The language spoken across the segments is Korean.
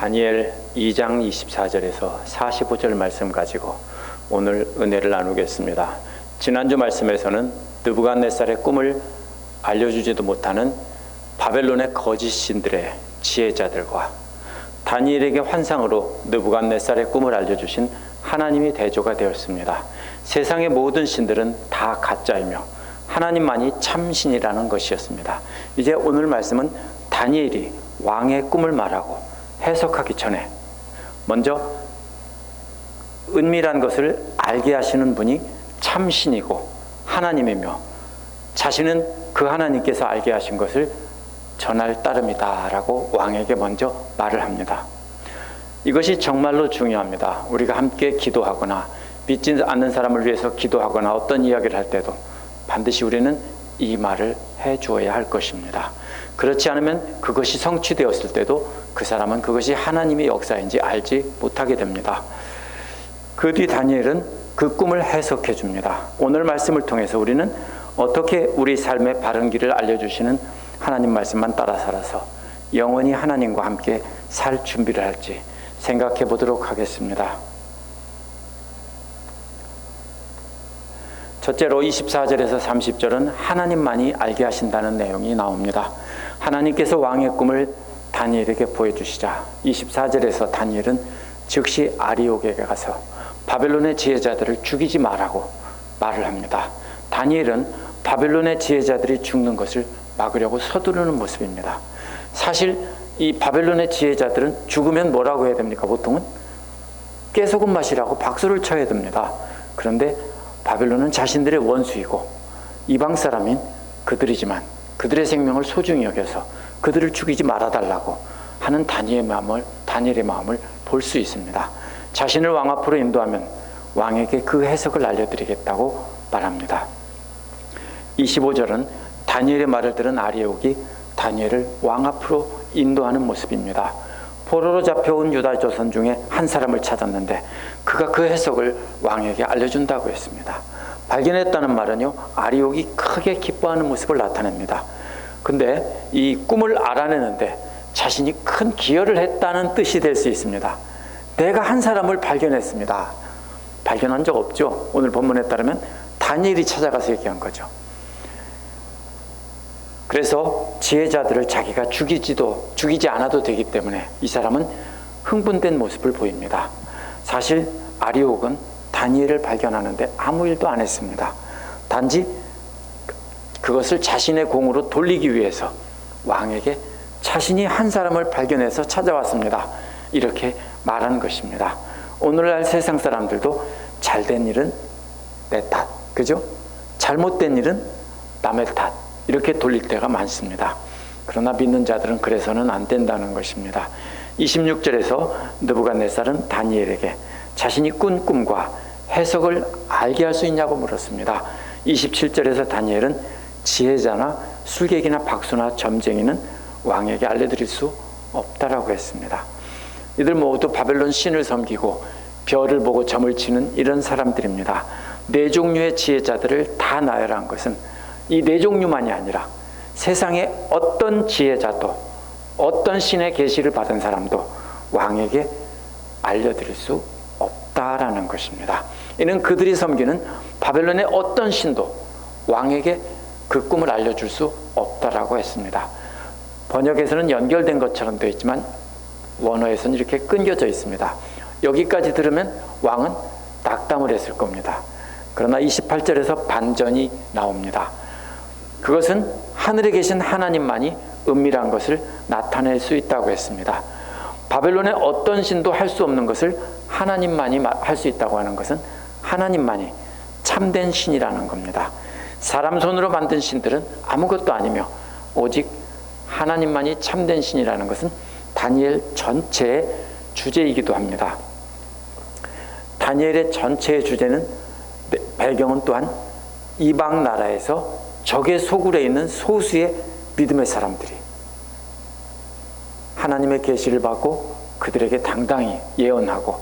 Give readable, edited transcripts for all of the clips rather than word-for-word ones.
다니엘 2장 24절에서 45절 말씀 가지고 오늘 은혜를 나누겠습니다. 지난주 말씀에서는 느부갓네살의 꿈을 알려주지도 못하는 바벨론의 거짓 신들의 지혜자들과 다니엘에게 환상으로 느부갓네살의 꿈을 알려주신 하나님이 대조가 되었습니다. 세상의 모든 신들은 다 가짜이며 하나님만이 참신이라는 것이었습니다. 이제 오늘 말씀은 다니엘이 왕의 꿈을 말하고 해석하기 전에 먼저 은밀한 것을 알게 하시는 분이 참신이고 하나님이며 자신은 그 하나님께서 알게 하신 것을 전할 따름이다 라고 왕에게 먼저 말을 합니다. 이것이 정말로 중요합니다. 우리가 함께 기도하거나 믿지 않는 사람을 위해서 기도하거나 어떤 이야기를 할 때도 반드시 우리는 이 말을 해주어야 할 것입니다. 그렇지 않으면 그것이 성취되었을 때도 그 사람은 그것이 하나님의 역사인지 알지 못하게 됩니다. 그 뒤 다니엘은 그 꿈을 해석해 줍니다. 오늘 말씀을 통해서 우리는 어떻게 우리 삶의 바른 길을 알려주시는 하나님 말씀만 따라 살아서 영원히 하나님과 함께 살 준비를 할지 생각해 보도록 하겠습니다. 첫째로 24절에서 30절은 하나님만이 알게 하신다는 내용이 나옵니다. 하나님께서 왕의 꿈을 다니엘에게 보여주시자 24절에서 다니엘은 즉시 아리옥에게 가서 바벨론의 지혜자들을 죽이지 말라고 말을 합니다. 다니엘은 바벨론의 지혜자들이 죽는 것을 막으려고 서두르는 모습입니다. 사실 이 바벨론의 지혜자들은 죽으면 뭐라고 해야 됩니까? 보통은 깨소금 맛이라고 박수를 쳐야 됩니다. 그런데 바벨론은 자신들의 원수이고 이방 사람인 그들이지만 그들의 생명을 소중히 여겨서 그들을 죽이지 말아달라고 하는 다니엘의 마음을 볼 수 있습니다. 자신을 왕 앞으로 인도하면 왕에게 그 해석을 알려드리겠다고 말합니다. 25절은 다니엘의 말을 들은 아리옥이 다니엘을 왕 앞으로 인도하는 모습입니다. 포로로 잡혀온 유다 조선 중에 한 사람을 찾았는데 그가 그 해석을 왕에게 알려준다고 했습니다. 발견했다는 말은요, 아리옥이 크게 기뻐하는 모습을 나타냅니다. 근데 이 꿈을 알아내는데 자신이 큰 기여를 했다는 뜻이 될 수 있습니다. 내가 한 사람을 발견했습니다. 발견한 적 없죠. 오늘 본문에 따르면 다니엘이 찾아가서 얘기한 거죠. 그래서 지혜자들을 자기가 죽이지 않아도 되기 때문에 이 사람은 흥분된 모습을 보입니다. 사실 아리옥은 다니엘을 발견하는데 아무 일도 안 했습니다. 단지 그것을 자신의 공으로 돌리기 위해서 왕에게 자신이 한 사람을 발견해서 찾아왔습니다. 이렇게 말한 것입니다. 오늘날 세상 사람들도 잘된 일은 내 탓, 그죠? 잘못된 일은 남의 탓, 이렇게 돌릴 때가 많습니다. 그러나 믿는 자들은 그래서는 안 된다는 것입니다. 26절에서 느부갓네살은 다니엘에게 자신이 꾼 꿈과 해석을 알게 할 수 있냐고 물었습니다. 27절에서 다니엘은 지혜자나 술객이나 박수나 점쟁이는 왕에게 알려드릴 수 없다라고 했습니다. 이들 모두 바벨론 신을 섬기고 별을 보고 점을 치는 이런 사람들입니다. 네 종류의 지혜자들을 다 나열한 것은 이 네 종류만이 아니라 세상의 어떤 지혜자도 어떤 신의 계시를 받은 사람도 왕에게 알려드릴 수 없다라는 것입니다. 이는 그들이 섬기는 바벨론의 어떤 신도 왕에게 그 꿈을 알려줄 수 없다라고 했습니다. 번역에서는 연결된 것처럼 되어 있지만 원어에서는 이렇게 끊겨져 있습니다. 여기까지 들으면 왕은 낙담을 했을 겁니다. 그러나 28절에서 반전이 나옵니다. 그것은 하늘에 계신 하나님만이 은밀한 것을 나타낼 수 있다고 했습니다. 바벨론의 어떤 신도 할 수 없는 것을 하나님만이 할 수 있다고 하는 것은 하나님만이 참된 신이라는 겁니다. 사람 손으로 만든 신들은 아무것도 아니며 오직 하나님만이 참된 신이라는 것은 다니엘 전체의 주제이기도 합니다. 다니엘의 전체의 주제는 배경은 또한 이방 나라에서 적의 소굴에 있는 소수의 믿음의 사람들이 하나님의 계시를 받고 그들에게 당당히 예언하고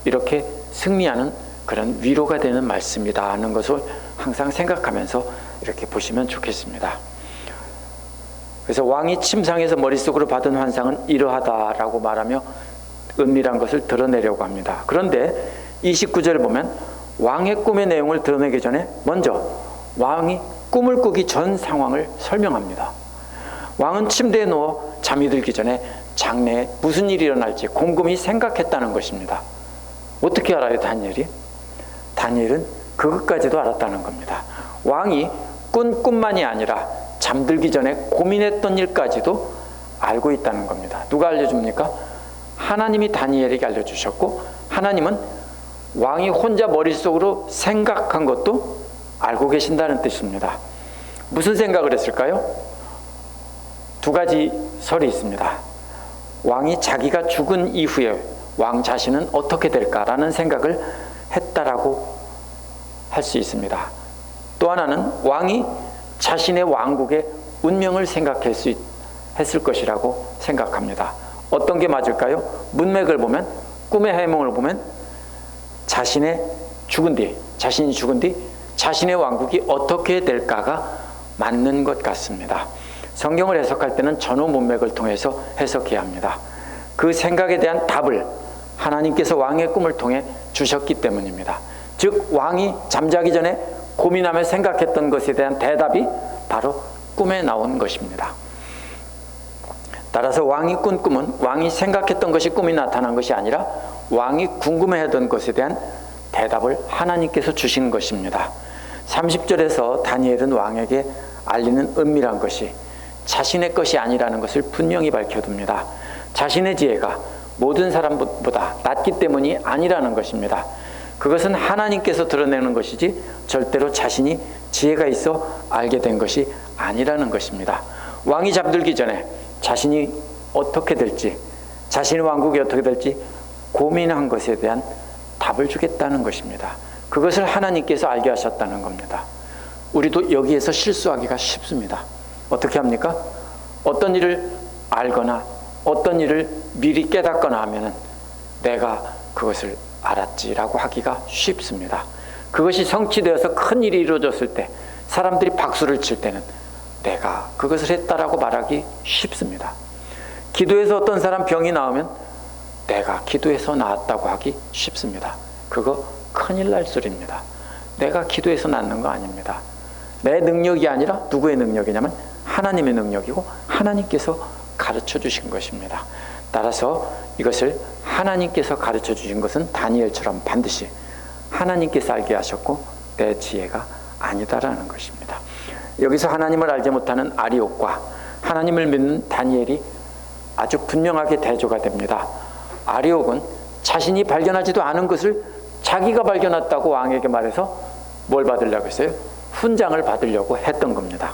이렇게 승리하는 그런 위로가 되는 말씀이다 하는 것을 항상 생각하면서 이렇게 보시면 좋겠습니다. 그래서 왕이 침상에서 머릿속으로 받은 환상은 이러하다라고 말하며 은밀한 것을 드러내려고 합니다. 그런데 29절을 보면 왕의 꿈의 내용을 드러내기 전에 먼저 왕이 꿈을 꾸기 전 상황을 설명합니다. 왕은 침대에 누워 잠이 들기 전에 장래에 무슨 일이 일어날지 곰곰이 생각했다는 것입니다. 어떻게 알아요, 다니엘이? 다니엘은 그것까지도 알았다는 겁니다. 왕이 꾼 꿈만이 아니라 잠들기 전에 고민했던 일까지도 알고 있다는 겁니다. 누가 알려줍니까? 하나님이 다니엘에게 알려주셨고, 하나님은 왕이 혼자 머릿속으로 생각한 것도 알고 계신다는 뜻입니다. 무슨 생각을 했을까요? 두 가지 설이 있습니다. 왕이 자기가 죽은 이후에 왕 자신은 어떻게 될까라는 생각을 했다라고 할 수 있습니다. 또 하나는 왕이 자신의 왕국의 운명을 생각했을 것이라고 생각합니다. 어떤 게 맞을까요? 문맥을 보면, 꿈의 해몽을 보면 자신이 죽은 뒤 자신의 왕국이 어떻게 될까가 맞는 것 같습니다. 성경을 해석할 때는 전후 문맥을 통해서 해석해야 합니다. 그 생각에 대한 답을 하나님께서 왕의 꿈을 통해 주셨기 때문입니다. 즉 왕이 잠자기 전에 고민하며 생각했던 것에 대한 대답이 바로 꿈에 나온 것입니다. 따라서 왕이 꾼 꿈은 왕이 생각했던 것이 꿈이 나타난 것이 아니라 왕이 궁금해하던 것에 대한 대답을 하나님께서 주신 것입니다. 30절에서 다니엘은 왕에게 알리는 은밀한 것이 자신의 것이 아니라는 것을 분명히 밝혀둡니다. 자신의 지혜가 모든 사람보다 낫기 때문이 아니라는 것입니다. 그것은 하나님께서 드러내는 것이지 절대로 자신이 지혜가 있어 알게 된 것이 아니라는 것입니다. 왕이 잠들기 전에 자신이 어떻게 될지, 자신의 왕국이 어떻게 될지 고민한 것에 대한 답을 주겠다는 것입니다. 그것을 하나님께서 알게 하셨다는 겁니다. 우리도 여기에서 실수하기가 쉽습니다. 어떻게 합니까? 어떤 일을 알거나 어떤 일을 미리 깨닫거나 하면은 내가 그것을 알았지라고 하기가 쉽습니다. 그것이 성취되어서 큰 일이 이루어졌을 때, 사람들이 박수를 칠 때는 내가 그것을 했다라고 말하기 쉽습니다. 기도해서 어떤 사람 병이 나오면 내가 기도해서 나았다고 하기 쉽습니다. 그거 큰일 날 소리입니다. 내가 기도해서 낫는 거 아닙니다. 내 능력이 아니라 누구의 능력이냐면 하나님의 능력이고 하나님께서 가르쳐 주신 것입니다. 따라서 이것을 하나님께서 가르쳐 주신 것은 다니엘처럼 반드시 하나님께서 알게 하셨고 내 지혜가 아니다라는 것입니다. 여기서 하나님을 알지 못하는 아리옥과 하나님을 믿는 다니엘이 아주 분명하게 대조가 됩니다. 아리옥은 자신이 발견하지도 않은 것을 자기가 발견했다고 왕에게 말해서 뭘 받으려고 했어요? 훈장을 받으려고 했던 겁니다.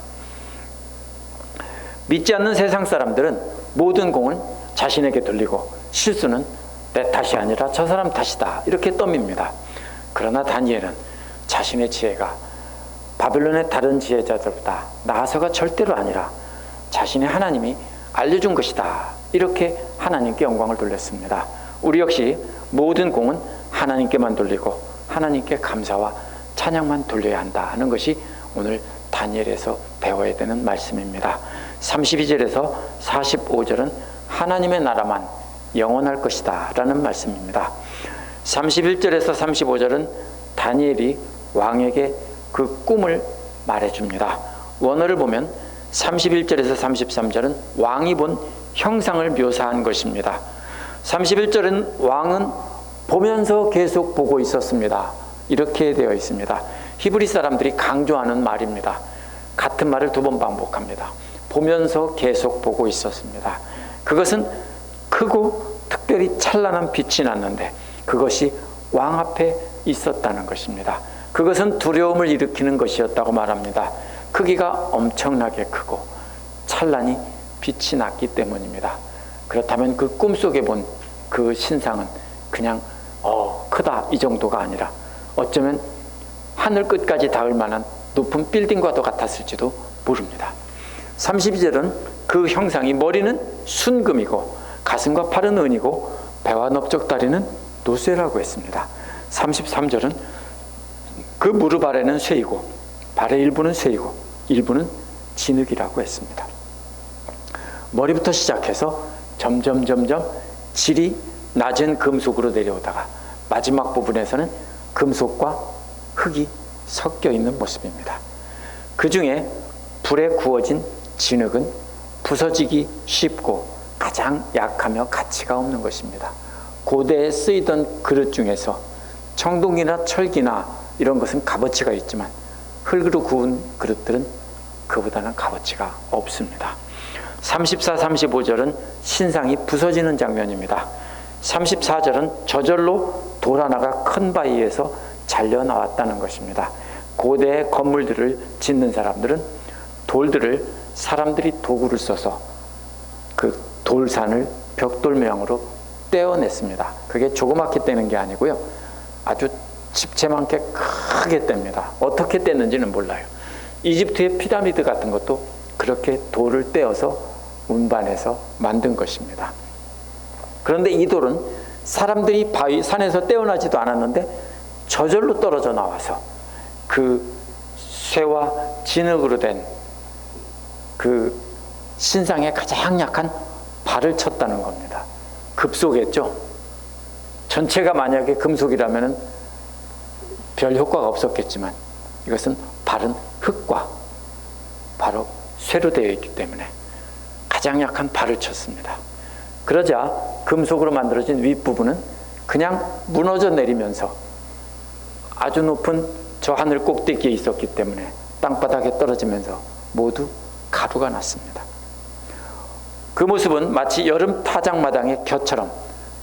믿지 않는 세상 사람들은 모든 공은 자신에게 돌리고 실수는 내 탓이 아니라 저 사람 탓이다 이렇게 떠밉니다. 그러나 다니엘은 자신의 지혜가 바벨론의 다른 지혜자들보다 나아서가 절대로 아니라 자신의 하나님이 알려준 것이다 이렇게 하나님께 영광을 돌렸습니다. 우리 역시 모든 공은 하나님께만 돌리고 하나님께 감사와 찬양만 돌려야 한다는 것이 오늘 다니엘에서 배워야 되는 말씀입니다. 32절에서 45절은 하나님의 나라만 영원할 것이다 라는 말씀입니다. 31절에서 35절은 다니엘이 왕에게 그 꿈을 말해줍니다. 원어를 보면 31절에서 33절은 왕이 본 형상을 묘사한 것입니다. 31절은 왕은 보면서 계속 보고 있었습니다. 이렇게 되어 있습니다. 히브리 사람들이 강조하는 말입니다. 같은 말을 두 번 반복합니다. 보면서 계속 보고 있었습니다. 그것은 크고 특별히 찬란한 빛이 났는데 그것이 왕 앞에 있었다는 것입니다. 그것은 두려움을 일으키는 것이었다고 말합니다. 크기가 엄청나게 크고 찬란히 빛이 났기 때문입니다. 그렇다면 그 꿈속에 본 그 신상은 그냥 크다 이 정도가 아니라 어쩌면 하늘 끝까지 닿을 만한 높은 빌딩과도 같았을지도 모릅니다. 32절은 그 형상이 머리는 순금이고 가슴과 팔은 은이고 배와 넓적다리는 노쇠라고 했습니다. 33절은 그 무릎 아래는 쇠이고 발의 일부는 쇠이고 일부는 진흙이라고 했습니다. 머리부터 시작해서 점점 질이 낮은 금속으로 내려오다가 마지막 부분에서는 금속과 흙이 섞여 있는 모습입니다. 그 중에 불에 구워진 진흙은 부서지기 쉽고 가장 약하며 가치가 없는 것입니다. 고대에 쓰이던 그릇 중에서 청동이나 철기나 이런 것은 값어치가 있지만 흙으로 구운 그릇들은 그보다는 값어치가 없습니다. 34, 35절은 신상이 부서지는 장면입니다. 34절은 저절로 돌 하나가 큰 바위에서 잘려 나왔다는 것입니다. 고대의 건물들을 짓는 사람들은 돌들을 사람들이 도구를 써서 그 돌산을 벽돌 모양으로 떼어냈습니다. 그게 조그맣게 떼는 게 아니고요, 아주 집채만큼 크게 뗍니다. 어떻게 뗐는지는 몰라요. 이집트의 피라미드 같은 것도 그렇게 돌을 떼어서 운반해서 만든 것입니다. 그런데 이 돌은 사람들이 바위 산에서 떼어나지도 않았는데 저절로 떨어져 나와서 그 쇠와 진흙으로 된 그 신상에 가장 약한 발을 쳤다는 겁니다. 급속했죠. 전체가 만약에 금속이라면 별 효과가 없었겠지만 이것은 바른 흙과 바로 쇠로 되어 있기 때문에 가장 약한 발을 쳤습니다. 그러자 금속으로 만들어진 윗부분은 그냥 무너져 내리면서 아주 높은 저 하늘 꼭대기에 있었기 때문에 땅바닥에 떨어지면서 모두 가루가 났습니다. 그 모습은 마치 여름 타작마당의 겨처럼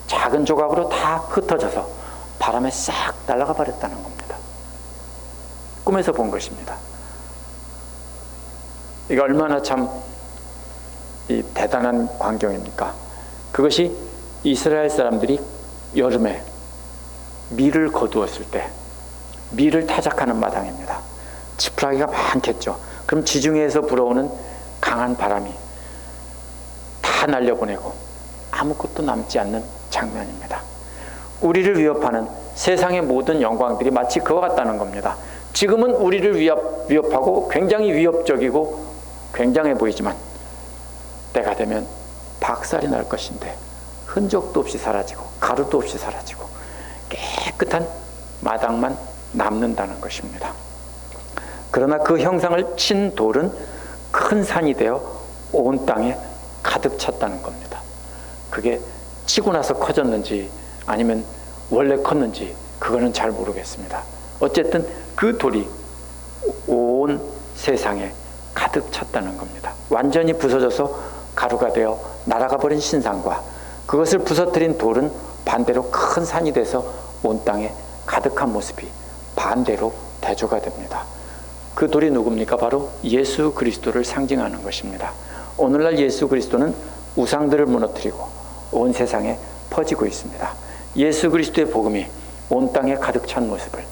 작은 조각으로 다 흩어져서 바람에 싹 날아가 버렸다는 겁니다. 꿈에서 본 것입니다. 이게 얼마나 참 대단한 광경입니까? 그것이 이스라엘 사람들이 여름에 밀을 거두었을 때 밀을 타작하는 마당입니다. 지푸라기가 많겠죠. 그럼 지중해에서 불어오는 강한 바람이 다 날려보내고 아무것도 남지 않는 장면입니다. 우리를 위협하는 세상의 모든 영광들이 마치 그와 같다는 겁니다. 지금은 우리를 위협하고 굉장히 위협적이고 굉장해 보이지만 때가 되면 박살이 날 것인데 흔적도 없이 사라지고 가루도 없이 사라지고 깨끗한 마당만 남는다는 것입니다. 그러나 그 형상을 친 돌은 큰 산이 되어 온 땅에 가득 찼다는 겁니다. 그게 치고 나서 커졌는지 아니면 원래 컸는지 그거는 잘 모르겠습니다. 어쨌든 그 돌이 온 세상에 가득 찼다는 겁니다. 완전히 부서져서 가루가 되어 날아가 버린 신상과 그것을 부서뜨린 돌은 반대로 큰 산이 돼서 온 땅에 가득한 모습이 반대로 대조가 됩니다. 그 돌이 누굽니까? 바로 예수 그리스도를 상징하는 것입니다. 오늘날 예수 그리스도는 우상들을 무너뜨리고 온 세상에 퍼지고 있습니다. 예수 그리스도의 복음이 온 땅에 가득 찬 모습을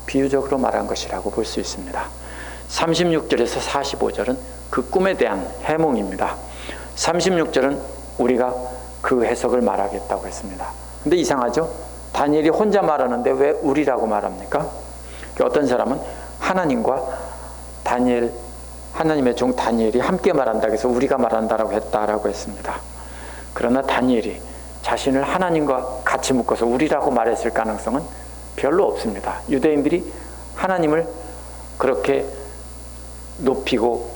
비유적으로 말한 것이라고 볼 수 있습니다. 36절에서 45절은 그 꿈에 대한 해몽입니다. 36절은 우리가 그 해석을 말하겠다고 했습니다. 근데 이상하죠? 다니엘이 혼자 말하는데 왜 우리라고 말합니까? 어떤 사람은 하나님과 다니엘, 하나님의 종 다니엘이 함께 말한다고 해서 우리가 말한다라고 했다라고 했습니다. 그러나 다니엘이 자신을 하나님과 같이 묶어서 우리라고 말했을 가능성은 별로 없습니다. 유대인들이 하나님을 그렇게 높이고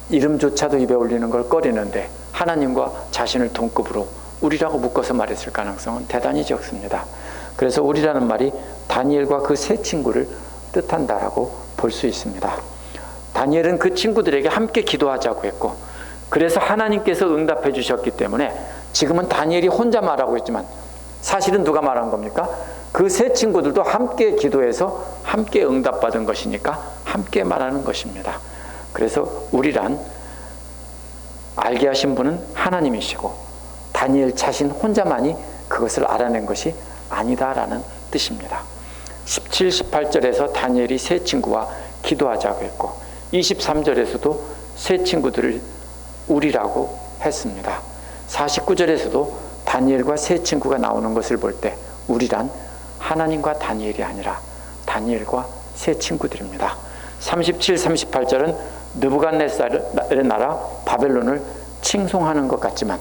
이름조차도 입에 올리는 걸 꺼리는데 하나님과 자신을 동급으로 우리라고 묶어서 말했을 가능성은 대단히 적습니다. 그래서 우리라는 말이 다니엘과 그 세 친구를 뜻한다라고 볼 수 있습니다. 다니엘은 그 친구들에게 함께 기도하자고 했고 그래서 하나님께서 응답해 주셨기 때문에 지금은 다니엘이 혼자 말하고 있지만 사실은 누가 말한 겁니까? 그 세 친구들도 함께 기도해서 함께 응답받은 것이니까 함께 말하는 것입니다. 그래서 우리란 알게 하신 분은 하나님이시고 다니엘 자신 혼자만이 그것을 알아낸 것이 아니다라는 뜻입니다. 17, 18절에서 다니엘이 세 친구와 기도하자고 했고 23절에서도 세 친구들을 우리라고 했습니다. 49절에서도 다니엘과 세 친구가 나오는 것을 볼 때 우리란 하나님과 다니엘이 아니라 다니엘과 세 친구들입니다. 37, 38절은 느부갓네살의 나라 바벨론을 칭송하는 것 같지만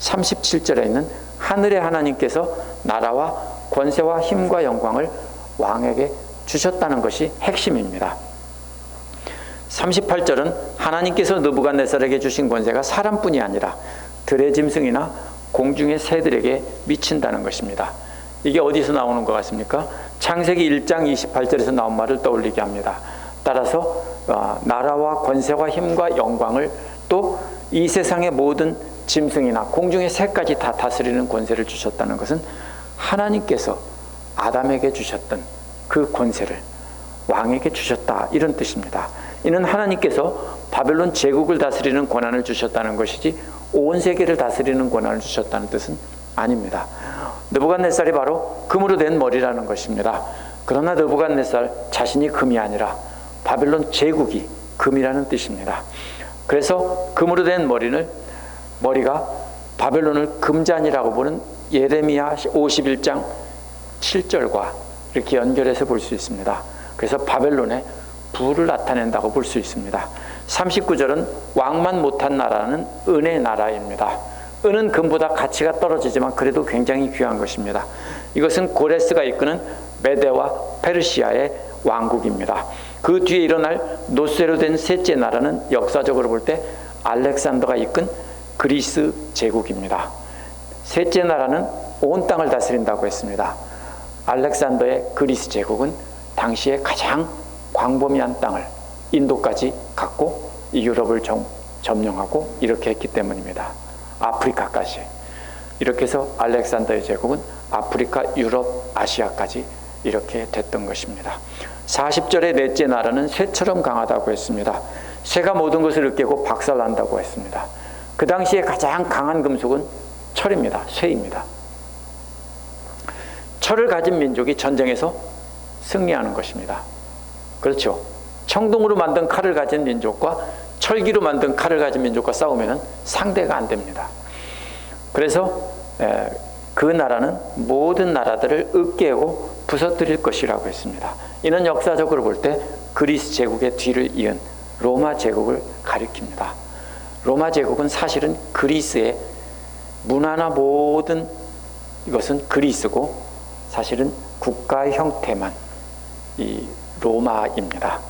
37절에 있는 하늘의 하나님께서 나라와 권세와 힘과 영광을 왕에게 주셨다는 것이 핵심입니다. 38절은 하나님께서 느부갓네살에게 주신 권세가 사람뿐이 아니라 들의 짐승이나 공중의 새들에게 미친다는 것입니다. 이게 어디서 나오는 것 같습니까? 창세기 1장 28절에서 나온 말을 떠올리게 합니다. 따라서 나라와 권세와 힘과 영광을 또 이 세상의 모든 짐승이나 공중의 새까지 다 다스리는 권세를 주셨다는 것은 하나님께서 아담에게 주셨던 그 권세를 왕에게 주셨다, 이런 뜻입니다. 이는 하나님께서 바벨론 제국을 다스리는 권한을 주셨다는 것이지 온 세계를 다스리는 권한을 주셨다는 뜻은 아닙니다. 느부갓네살이 바로 금으로 된 머리라는 것입니다. 그러나 느부갓네살 자신이 금이 아니라 바벨론 제국이 금이라는 뜻입니다. 그래서 금으로 된 머리가 바벨론을 금잔이라고 보는 예레미야 51장 7절과 이렇게 연결해서 볼 수 있습니다. 그래서 바벨론의 부를 나타낸다고 볼 수 있습니다. 39절은 왕만 못한 나라는 은의 나라입니다. 은은 금보다 가치가 떨어지지만 그래도 굉장히 귀한 것입니다. 이것은 고레스가 이끄는 메데와 페르시아의 왕국입니다. 그 뒤에 일어날 노쇠로 된 셋째 나라는 역사적으로 볼 때 알렉산더가 이끈 그리스 제국입니다. 셋째 나라는 온 땅을 다스린다고 했습니다. 알렉산더의 그리스 제국은 당시에 가장 광범위한 땅을 인도까지 갖고 이 유럽을 점령하고 이렇게 했기 때문입니다. 아프리카까지. 이렇게 해서 알렉산더의 제국은 아프리카, 유럽, 아시아까지 이렇게 됐던 것입니다. 40절의 넷째 나라는 쇠처럼 강하다고 했습니다. 쇠가 모든 것을 으깨고 박살난다고 했습니다. 그 당시에 가장 강한 금속은 철입니다. 쇠입니다. 철을 가진 민족이 전쟁에서 승리하는 것입니다. 그렇죠. 청동으로 만든 칼을 가진 민족과 철기로 만든 칼을 가진 민족과 싸우면 상대가 안 됩니다. 그래서 그 나라는 모든 나라들을 으깨고 부서뜨릴 것이라고 했습니다. 이는 역사적으로 볼 때 그리스 제국의 뒤를 이은 로마 제국을 가리킵니다. 로마 제국은 사실은 그리스의 문화나 모든 이것은 그리스고 사실은 국가의 형태만 이 로마입니다.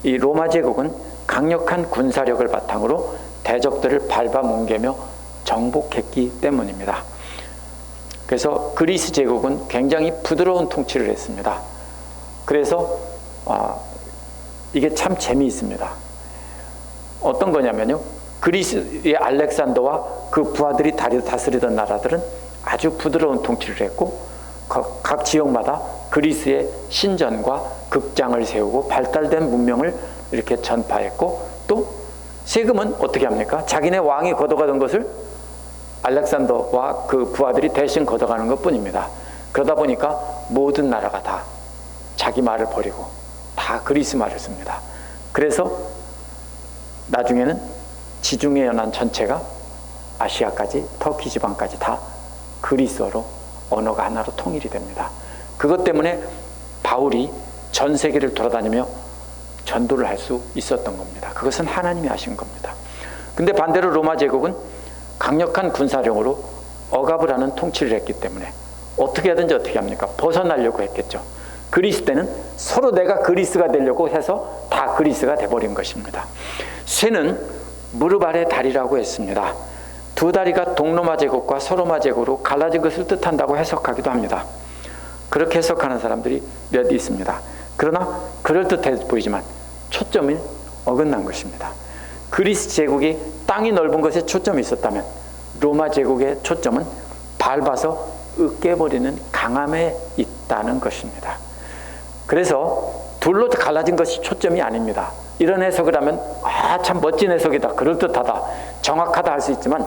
이 로마 제국은 강력한 군사력을 바탕으로 대적들을 밟아뭉개며 정복했기 때문입니다. 그래서 그리스 제국은 굉장히 부드러운 통치를 했습니다. 그래서 이게 참 재미있습니다. 어떤 거냐면요, 그리스의 알렉산더와 그 부하들이 다스리던 나라들은 아주 부드러운 통치를 했고 각 지역마다 그리스의 신전과 극장을 세우고 발달된 문명을 이렇게 전파했고, 또 세금은 어떻게 합니까? 자기네 왕이 걷어가던 것을 알렉산더와 그 부하들이 대신 걷어가는 것뿐입니다. 그러다 보니까 모든 나라가 다 자기 말을 버리고 다 그리스 말을 씁니다. 그래서 나중에는 지중해 연안 전체가 아시아까지 터키 지방까지 다 그리스어로 언어가 하나로 통일이 됩니다. 그것 때문에 바울이 전 세계를 돌아다니며 전도를 할 수 있었던 겁니다. 그것은 하나님이 하신 겁니다. 근데 반대로 로마 제국은 강력한 군사력으로 억압을 하는 통치를 했기 때문에 어떻게 하든지 어떻게 합니까? 벗어나려고 했겠죠. 그리스 때는 서로 내가 그리스가 되려고 해서 다 그리스가 돼버린 것입니다. 쇠는 무릎 아래 다리라고 했습니다. 두 다리가 동로마 제국과 서로마 제국으로 갈라진 것을 뜻한다고 해석하기도 합니다. 그렇게 해석하는 사람들이 몇 있습니다. 그러나 그럴듯해 보이지만 초점이 어긋난 것입니다. 그리스 제국이 땅이 넓은 것에 초점이 있었다면 로마 제국의 초점은 밟아서 으깨버리는 강함에 있다는 것입니다. 그래서 둘로 갈라진 것이 초점이 아닙니다. 이런 해석을 하면 참 멋진 해석이다, 그럴듯하다, 정확하다 할 수 있지만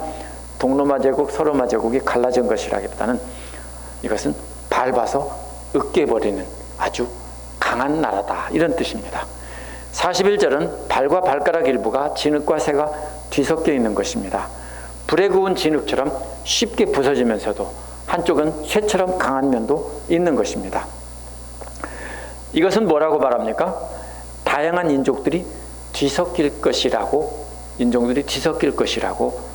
동로마 제국, 서로마 제국이 갈라진 것이라기보다는 이것은 밟아서 으깨버리는 아주 강한 나라다, 이런 뜻입니다. 41절은 발과 발가락 일부가 진흙과 쇠가 뒤섞여 있는 것입니다. 불에 구운 진흙처럼 쉽게 부서지면서도 한쪽은 쇠처럼 강한 면도 있는 것입니다. 이것은 뭐라고 말합니까? 다양한 인종들이 뒤섞일 것이라고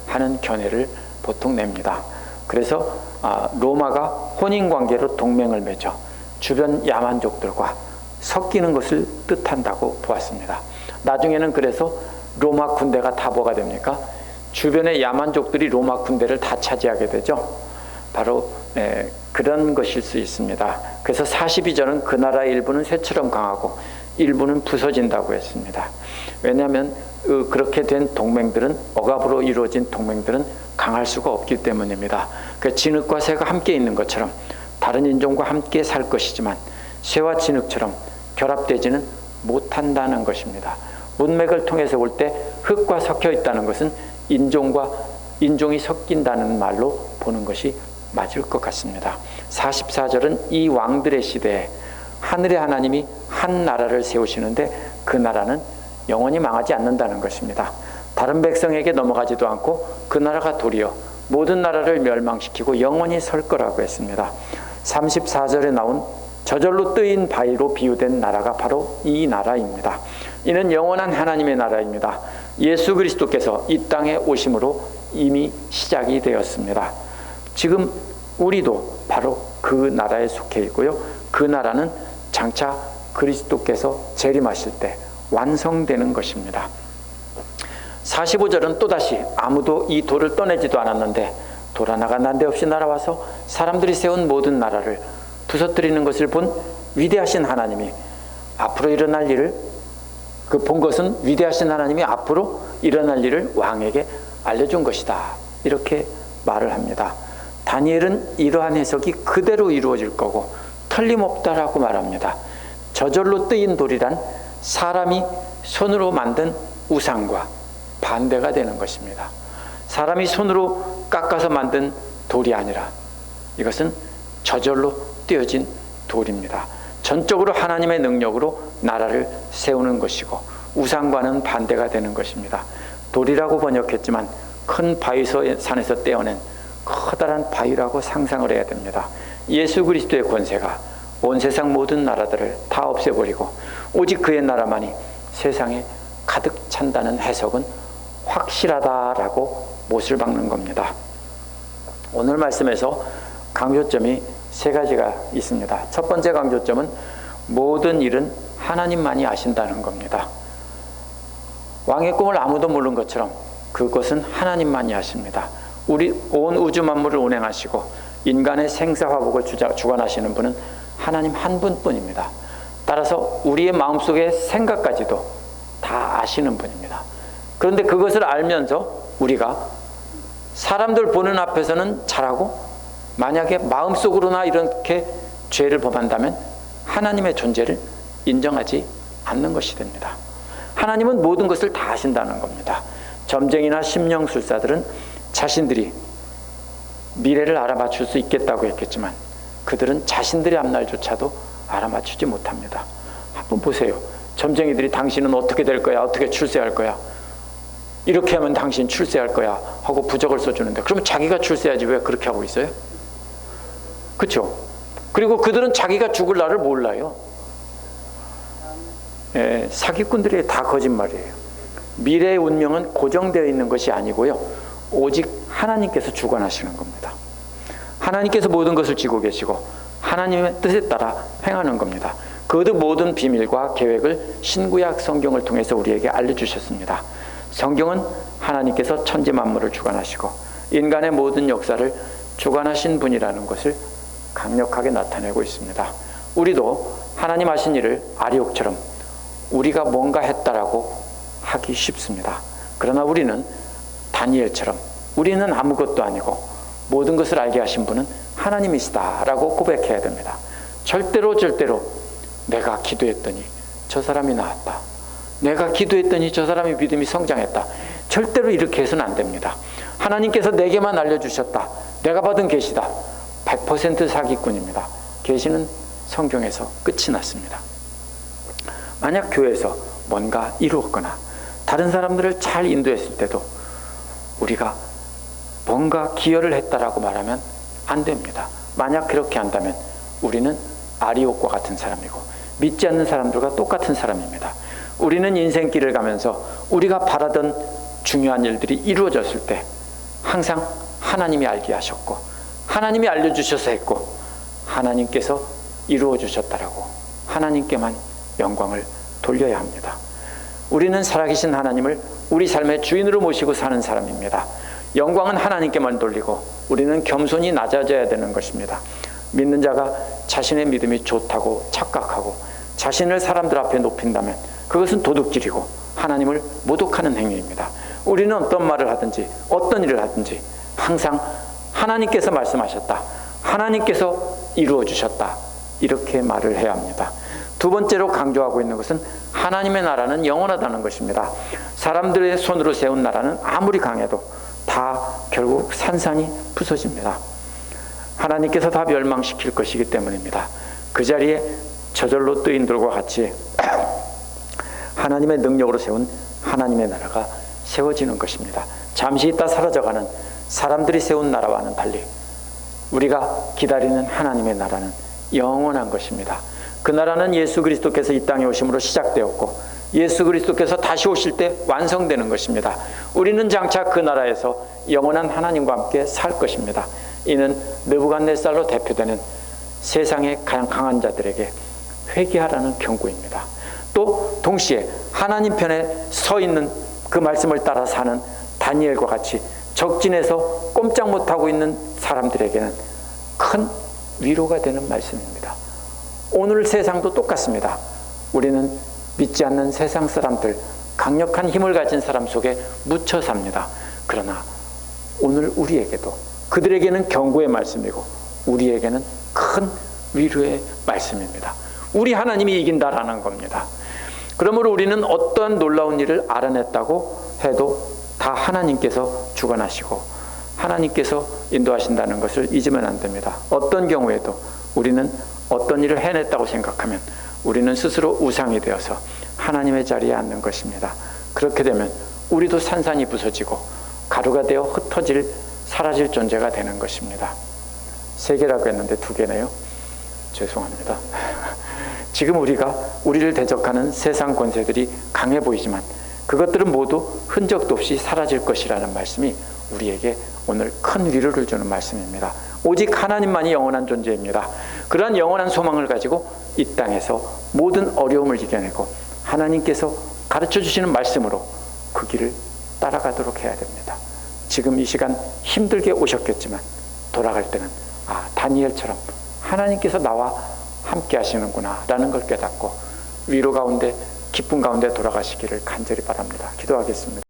하는 견해를 보통 냅니다. 그래서 로마가 혼인관계로 동맹을 맺어 주변 야만족들과 섞이는 것을 뜻한다고 보았습니다. 나중에는 그래서 로마 군대가 다 뭐가 됩니까? 주변의 야만족들이 로마 군대를 다 차지하게 되죠. 바로 그런 것일 수 있습니다. 그래서 42절은 그 나라의 일부는 쇠처럼 강하고 일부는 부서진다고 했습니다. 왜냐하면 그렇게 된 동맹들은, 억압으로 이루어진 동맹들은 강할 수가 없기 때문입니다. 그 진흙과 쇠가 함께 있는 것처럼 다른 인종과 함께 살 것이지만 쇠와 진흙처럼 결합되지는 못한다는 것입니다. 문맥을 통해서 볼 때 흙과 섞여 있다는 것은 인종이 섞인다는 말로 보는 것이 맞을 것 같습니다. 44절은 이 왕들의 시대에 하늘의 하나님이 한 나라를 세우시는데 그 나라는 영원히 망하지 않는다는 것입니다. 다른 백성에게 넘어가지도 않고 그 나라가 도리어 모든 나라를 멸망시키고 영원히 설 거라고 했습니다. 34절에 나온 저절로 뜨인 바위로 비유된 나라가 바로 이 나라입니다. 이는 영원한 하나님의 나라입니다. 예수 그리스도께서 이 땅에 오심으로 이미 시작이 되었습니다. 지금 우리도 바로 그 나라에 속해 있고요. 그 나라는 장차 그리스도께서 재림하실 때 완성되는 것입니다. 45절은 또다시 아무도 이 돌을 떠내지도 않았는데 돌 하나가 난데없이 날아와서 사람들이 세운 모든 나라를 부서뜨리는 것을 본 위대하신 하나님이 앞으로 일어날 일을, 본 것은 위대하신 하나님이 앞으로 일어날 일을 왕에게 알려준 것이다, 이렇게 말을 합니다. 다니엘은 이러한 해석이 그대로 이루어질 거고 틀림없다라고 말합니다. 저절로 뜨인 돌이란 사람이 손으로 만든 우상과 반대가 되는 것입니다. 사람이 손으로 깎아서 만든 돌이 아니라 이것은 저절로 띄어진 돌입니다. 전적으로 하나님의 능력으로 나라를 세우는 것이고 우상과는 반대가 되는 것입니다. 돌이라고 번역했지만 큰 바위산에서 떼어낸 커다란 바위라고 상상을 해야 됩니다. 예수 그리스도의 권세가 온 세상 모든 나라들을 다 없애버리고 오직 그의 나라만이 세상에 가득 찬다는 해석은 확실하다라고 못을 박는 겁니다. 오늘 말씀에서 강조점이 세 가지가 있습니다. 첫 번째 강조점은 모든 일은 하나님만이 아신다는 겁니다. 왕의 꿈을 아무도 모르는 것처럼 그것은 하나님만이 아십니다. 우리 온 우주 만물을 운행하시고 인간의 생사화복을 주관하시는 분은 하나님 한 분뿐입니다. 따라서 우리의 마음속의 생각까지도 다 아시는 분입니다. 그런데 그것을 알면서 우리가 사람들 보는 앞에서는 잘하고 만약에 마음속으로나 이렇게 죄를 범한다면 하나님의 존재를 인정하지 않는 것이 됩니다. 하나님은 모든 것을 다 아신다는 겁니다. 점쟁이나 심령술사들은 자신들이 미래를 알아맞출 수 있겠다고 했겠지만 그들은 자신들의 앞날조차도 알아맞추지 못합니다. 한번 보세요. 점쟁이들이 당신은 어떻게 될 거야? 어떻게 출세할 거야? 이렇게 하면 당신 출세할 거야 하고 부적을 써주는데 그러면 자기가 출세하지 왜 그렇게 하고 있어요? 그렇죠? 그리고 그들은 자기가 죽을 날을 몰라요. 사기꾼들이 다 거짓말이에요. 미래의 운명은 고정되어 있는 것이 아니고요. 오직 하나님께서 주관하시는 겁니다. 하나님께서 모든 것을 쥐고 계시고 하나님의 뜻에 따라 행하는 겁니다. 그 모든 비밀과 계획을 신구약 성경을 통해서 우리에게 알려주셨습니다. 성경은 하나님께서 천지 만물을 주관하시고 인간의 모든 역사를 주관하신 분이라는 것을 강력하게 나타내고 있습니다. 우리도 하나님 하신 일을 아리옥처럼 우리가 뭔가 했다라고 하기 쉽습니다. 그러나 우리는 다니엘처럼 우리는 아무것도 아니고 모든 것을 알게 하신 분은 하나님이시다라고 고백해야 됩니다. 절대로 내가 기도했더니 저 사람이 나왔다. 내가 기도했더니 저 사람의 믿음이 성장했다. 절대로 이렇게 해서는 안 됩니다. 하나님께서 내게만 알려주셨다. 내가 받은 계시다. 100% 사기꾼입니다. 계시는 성경에서 끝이 났습니다. 만약 교회에서 뭔가 이루었거나 다른 사람들을 잘 인도했을 때도 우리가 뭔가 기여를 했다라고 말하면 안 됩니다. 만약 그렇게 한다면 우리는 아리옥과 같은 사람이고 믿지 않는 사람들과 똑같은 사람입니다. 우리는 인생길을 가면서 우리가 바라던 중요한 일들이 이루어졌을 때 항상 하나님이 알게 하셨고 하나님이 알려주셔서 했고 하나님께서 이루어 주셨다라고 하나님께만 영광을 돌려야 합니다. 우리는 살아계신 하나님을 우리 삶의 주인으로 모시고 사는 사람입니다. 영광은 하나님께만 돌리고 우리는 겸손히 낮아져야 되는 것입니다. 믿는 자가 자신의 믿음이 좋다고 착각하고 자신을 사람들 앞에 높인다면 그것은 도둑질이고 하나님을 모독하는 행위입니다. 우리는 어떤 말을 하든지 어떤 일을 하든지 항상 하나님께서 말씀하셨다, 하나님께서 이루어 주셨다, 이렇게 말을 해야 합니다. 두 번째로 강조하고 있는 것은 하나님의 나라는 영원하다는 것입니다. 사람들의 손으로 세운 나라는 아무리 강해도 다 결국 산산이 부서집니다. 하나님께서 다 멸망시킬 것이기 때문입니다. 그 자리에 저절로 뜨인 돌과 같이 하나님의 능력으로 세운 하나님의 나라가 세워지는 것입니다. 잠시 있다 사라져가는 사람들이 세운 나라와는 달리 우리가 기다리는 하나님의 나라는 영원한 것입니다. 그 나라는 예수 그리스도께서 이 땅에 오심으로 시작되었고 예수 그리스도께서 다시 오실 때 완성되는 것입니다. 우리는 장차 그 나라에서 영원한 하나님과 함께 살 것입니다. 이는 느부갓네살로 대표되는 세상의 가장 강한 자들에게 회개하라는 경고입니다. 또 동시에 하나님 편에 서 있는 그 말씀을 따라 사는 다니엘과 같이 적진에서 꼼짝 못하고 있는 사람들에게는 큰 위로가 되는 말씀입니다. 오늘 세상도 똑같습니다. 우리는 믿지 않는 세상 사람들, 강력한 힘을 가진 사람 속에 묻혀 삽니다. 그러나 오늘 우리에게도 그들에게는 경고의 말씀이고 우리에게는 큰 위로의 말씀입니다. 우리 하나님이 이긴다라는 겁니다. 그러므로 우리는 어떠한 놀라운 일을 알아냈다고 해도 다 하나님께서 주관하시고 하나님께서 인도하신다는 것을 잊으면 안 됩니다. 어떤 경우에도 우리는 어떤 일을 해냈다고 생각하면 우리는 스스로 우상이 되어서 하나님의 자리에 앉는 것입니다. 그렇게 되면 우리도 산산이 부서지고 가루가 되어 흩어질 사라질 존재가 되는 것입니다. 3개라고 했는데 2개네요. 죄송합니다. 지금 우리를 대적하는 세상 권세들이 강해 보이지만 그것들은 모두 흔적도 없이 사라질 것이라는 말씀이 우리에게 오늘 큰 위로를 주는 말씀입니다. 오직 하나님만이 영원한 존재입니다. 그러한 영원한 소망을 가지고 이 땅에서 모든 어려움을 이겨내고 하나님께서 가르쳐 주시는 말씀으로 그 길을 따라가도록 해야 됩니다. 지금 이 시간 힘들게 오셨겠지만 돌아갈 때는 다니엘처럼 하나님께서 나와 함께 하시는구나 라는 걸 깨닫고 위로 가운데 기쁨 가운데 돌아가시기를 간절히 바랍니다. 기도하겠습니다.